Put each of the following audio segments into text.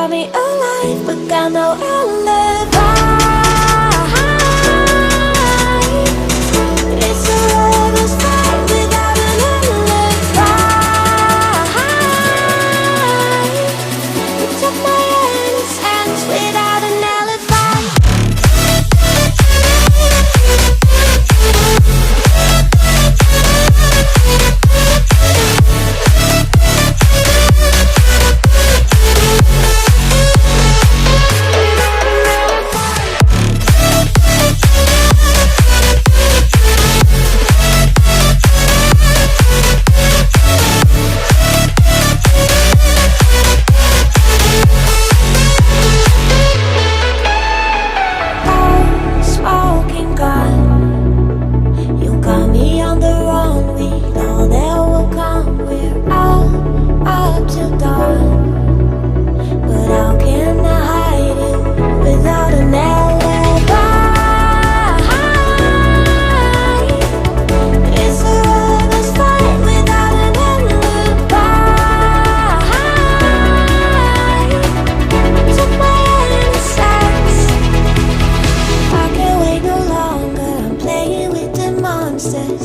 brought me alive, but got no alibi. It's a lover's fight without an alibi. You took my innocence without an alibi.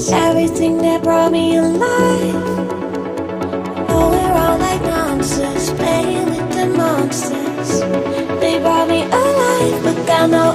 Everything that brought me alive. Oh, we're all like monsters, playing with the monsters. They brought me alive, but got no